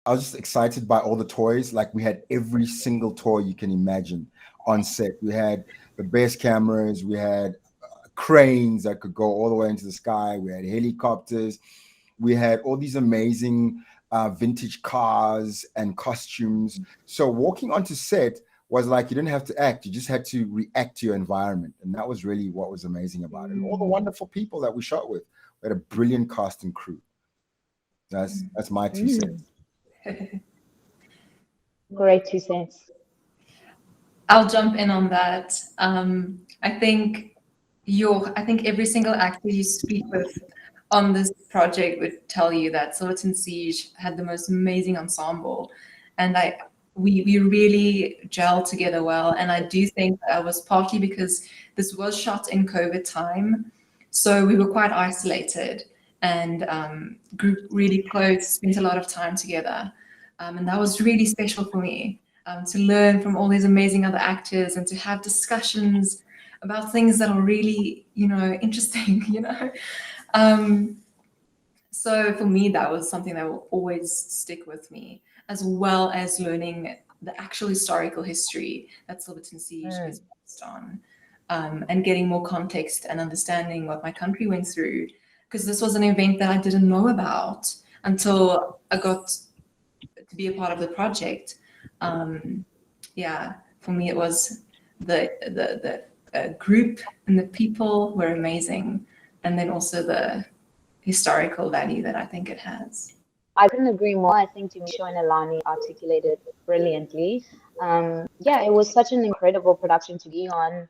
I was just excited by all the toys. Like we had every single toy you can imagine on set. We had the best cameras. We had cranes that could go all the way into the sky. We had helicopters. We had all these amazing vintage cars and costumes. So walking onto set was like you didn't have to act, you just had to react to your environment. And that was really what was amazing about it. And all the wonderful people that we shot with. We had a brilliant cast and crew. That's my 2 cents. Great 2 cents. I'll jump in on that. I think every single actor you speak with on this project would tell you that Silverton Seige had the most amazing ensemble, and we really gelled together well. And I do think that was partly because this was shot in COVID time, so we were quite isolated and grew really close, spent a lot of time together, and that was really special for me, to learn from all these amazing other actors and to have discussions about things that are really, interesting, So for me, that was something that will always stick with me, as well as learning the actual historical history that Silverton Seige is based on, and getting more context and understanding what my country went through, because this was an event that I didn't know about until I got to be a part of the project. For me, it was the group and the people were amazing, and then also the historical value that I think it has. I couldn't agree more. I think Tumisho and Elani articulated brilliantly. It was such an incredible production to be on.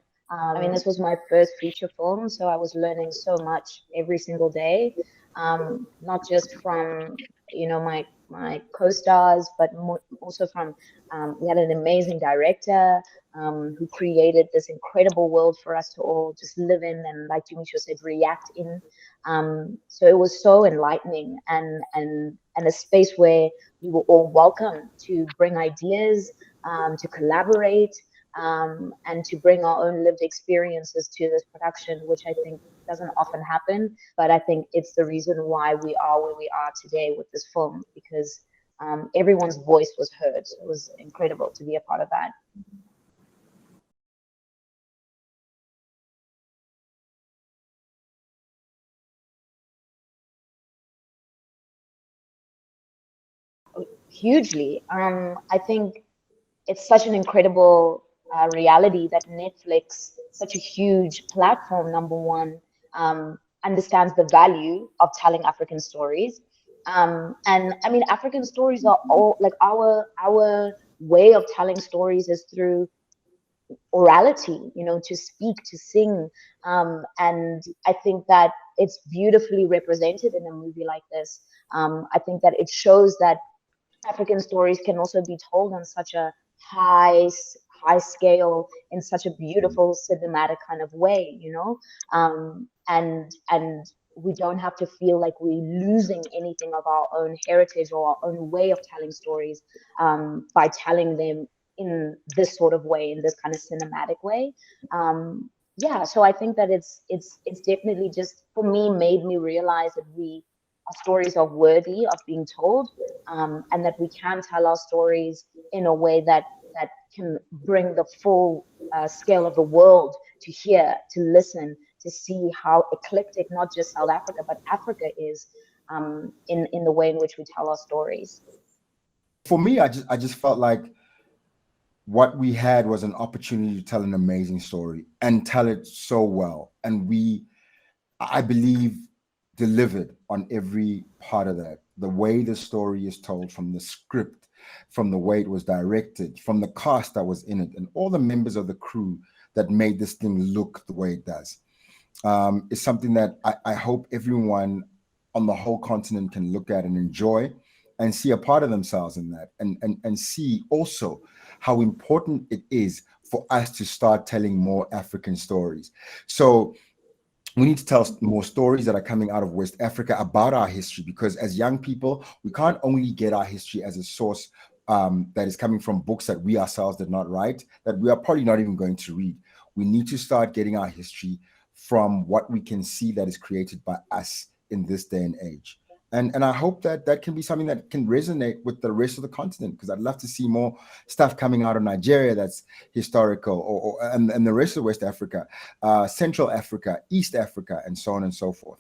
This was my first feature film, so I was learning so much every single day, not just from my co-stars, but also from we had an amazing director who created this incredible world for us to all just live in and, like Tumisho said, react in. So it was so enlightening and a space where we were all welcome to bring ideas, to collaborate, and to bring our own lived experiences to this production, which I think doesn't often happen. But I think it's the reason why we are where we are today with this film, because everyone's voice was heard. So it was incredible to be a part of that. Hugely. I think it's such an incredible reality that Netflix, such a huge platform, number one, understands the value of telling African stories. African stories are all like our way of telling stories is through orality, to speak, to sing. And I think that it's beautifully represented in a movie like this. I think that it shows that African stories can also be told on such a high scale, in such a beautiful cinematic kind of way, and we don't have to feel like we're losing anything of our own heritage or our own way of telling stories by telling them in this sort of way, in this kind of cinematic way. So I think that it's definitely just, for me, made me realize that our stories are worthy of being told, and that we can tell our stories in a way that can bring the full scale of the world to hear, to listen, to see how eclectic not just South Africa but Africa is, in the way in which we tell our stories. For me, I just felt like what we had was an opportunity to tell an amazing story and tell it so well, and I believe, delivered on every part of that. The way the story is told, from the script, from the way it was directed, from the cast that was in it, and all the members of the crew that made this thing look the way it does, is something that I hope everyone on the whole continent can look at and enjoy and see a part of themselves in that, and see also how important it is for us to start telling more African stories. So we need to tell more stories that are coming out of West Africa about our history, because as young people, we can't only get our history as a source that is coming from books that we ourselves did not write, that we are probably not even going to read. We need to start getting our history from what we can see that is created by us in this day and age. And I hope that that can be something that can resonate with the rest of the continent, because I'd love to see more stuff coming out of Nigeria that's historical, and the rest of West Africa, Central Africa, East Africa, and so on and so forth.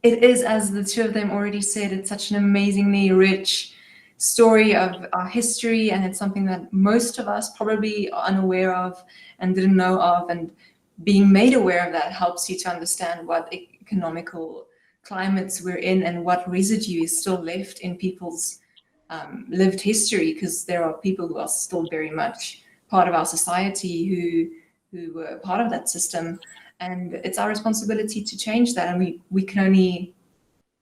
It is, as the two of them already said, it's such an amazingly rich story of our history, and it's something that most of us probably are unaware of and didn't know of, and being made aware of that helps you to understand what economical climates we're in and what residue is still left in people's lived history, because there are people who are still very much part of our society who were part of that system. And it's our responsibility to change that, and we can only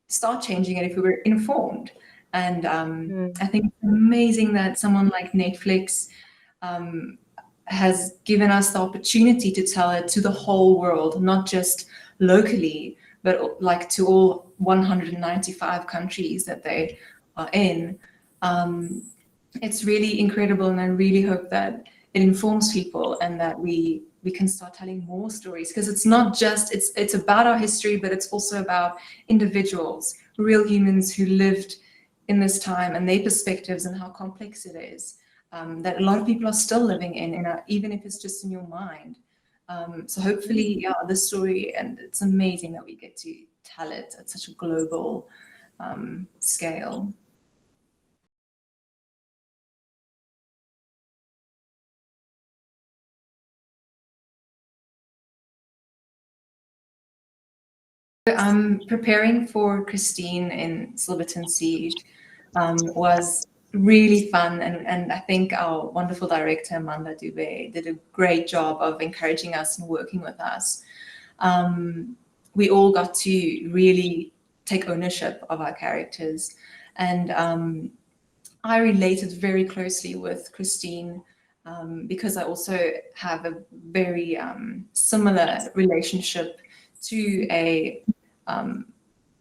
start changing it if we were informed. And I think it's amazing that someone like Netflix has given us the opportunity to tell it to the whole world, not just locally, but like to all 195 countries that they are in. It's really incredible, and I really hope that it informs people and that we can start telling more stories, because it's not just, it's about our history, but it's also about individuals, real humans who lived in this time and their perspectives and how complex it is, that a lot of people are still living in even if it's just in your mind. So hopefully, yeah, this story, and it's amazing that we get to tell it at such a global scale. Preparing for Christine in Silverton Seige was really fun, and I think our wonderful director Amanda Dubé did a great job of encouraging us and working with us. We all got to really take ownership of our characters, and I related very closely with Christine because I also have a very similar relationship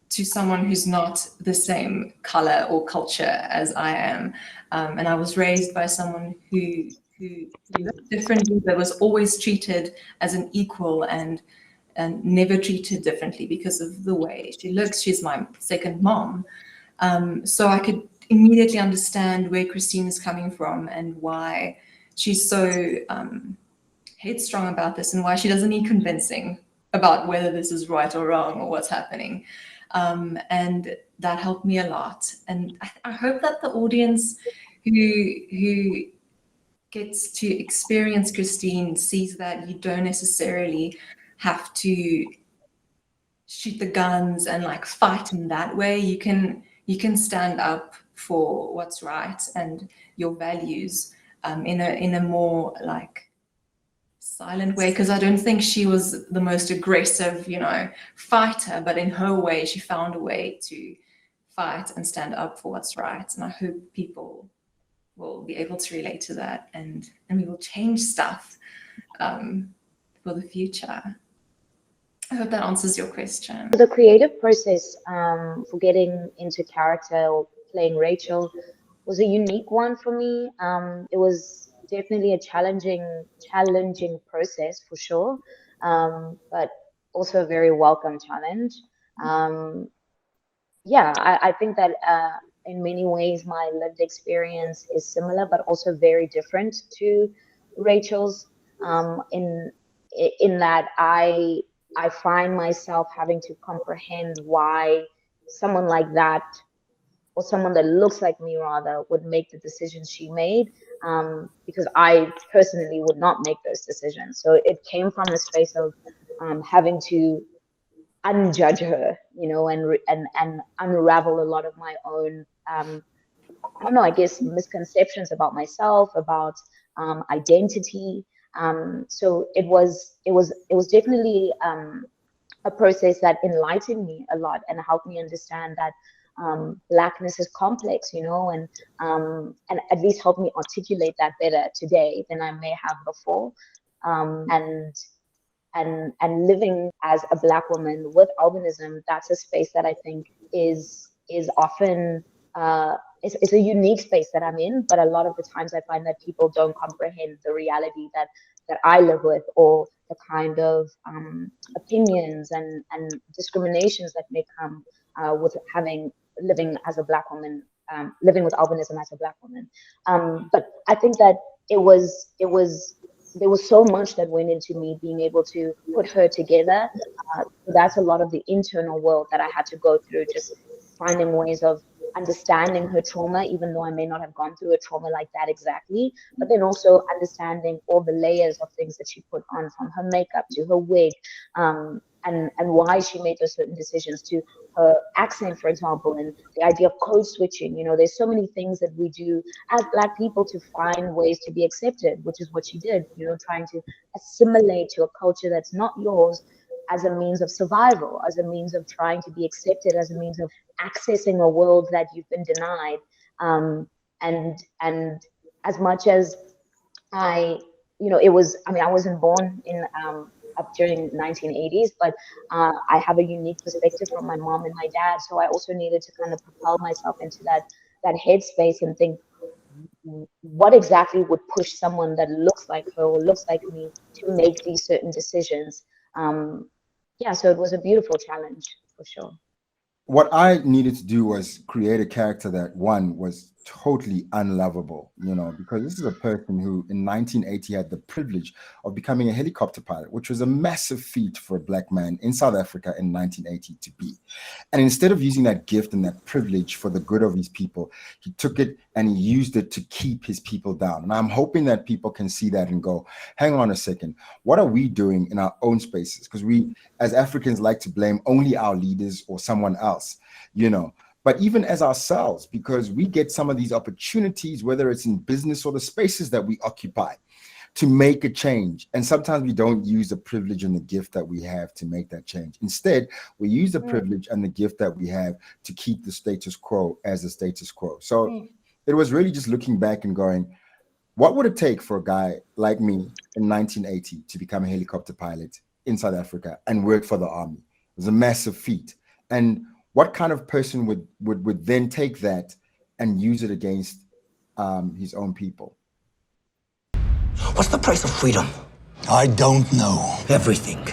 to someone who's not the same color or culture as I am, and I was raised by someone who looked differently, but was always treated as an equal and never treated differently because of the way she looks. She's my second mom, so I could immediately understand where Christine is coming from and why she's so headstrong about this, and why she doesn't need convincing about whether this is right or wrong or what's happening. And that helped me a lot. And I hope that the audience who gets to experience Christine sees that you don't necessarily have to shoot the guns and like fight in that way. You can stand up for what's right and your values in a more like silent way, because I don't think she was the most aggressive, fighter, but in her way, she found a way to fight and stand up for what's right. And I hope people will be able to relate to that, and we will change stuff for the future. I hope that answers your question. The creative process for getting into character or playing Rachel was a unique one for me. It was definitely a challenging process for sure, but also a very welcome challenge. Yeah, I think that in many ways my lived experience is similar, but also very different to Rachel's. In that I find myself having to comprehend why someone like that, or someone that looks like me rather, would make the decisions she made, because I personally would not make those decisions. So it came from a space of having to unjudge her, and unravel a lot of my own, I don't know, I guess misconceptions about myself, about identity. So it was definitely a process that enlightened me a lot and helped me understand that Blackness is complex, and at least helped me articulate that better today than I may have before. And living as a Black woman with albinism, that's a space that I think is often it's a unique space that I'm in, but a lot of the times I find that people don't comprehend the reality that I live with, or the kind of opinions and discriminations that may come with living as a Black woman, living with albinism as a Black woman. But I think that there was so much that went into me being able to put her together. That's a lot of the internal world that I had to go through, just finding ways of understanding her trauma, even though I may not have gone through a trauma like that exactly, but then also understanding all the layers of things that she put on, from her makeup to her wig, and why she made those certain decisions, to her accent, for example, and the idea of code switching. You know, there's so many things that we do as Black people to find ways to be accepted, which is what she did, you know, trying to assimilate to a culture that's not yours, as a means of survival, as a means of trying to be accepted, as a means of accessing a world that you've been denied. And as much as it was, I mean, I wasn't born in up during 1980s, but I have a unique perspective from my mom and my dad. So I also needed to kind of propel myself into that headspace and think, what exactly would push someone that looks like her or looks like me to make these certain decisions? So it was a beautiful challenge for sure. What I needed to do was create a character that, one, was totally unlovable, because this is a person who in 1980 had the privilege of becoming a helicopter pilot, which was a massive feat for a Black man in South Africa in 1980 to be. And instead of using that gift and that privilege for the good of his people, he took it and he used it to keep his people down. And I'm hoping that people can see that and go, hang on a second, what are we doing in our own spaces? Because we, as Africans, like to blame only our leaders or someone else, but even as ourselves, because we get some of these opportunities, whether it's in business or the spaces that we occupy, to make a change. And sometimes we don't use the privilege and the gift that we have to make that change. Instead, we use the privilege and the gift that we have to keep the status quo as the status quo. So it was really just looking back and going, what would it take for a guy like me in 1980 to become a helicopter pilot in South Africa and work for the army? It was a massive feat. And what kind of person would then take that and use it against his own people? What's the price of freedom? I don't know. Everything.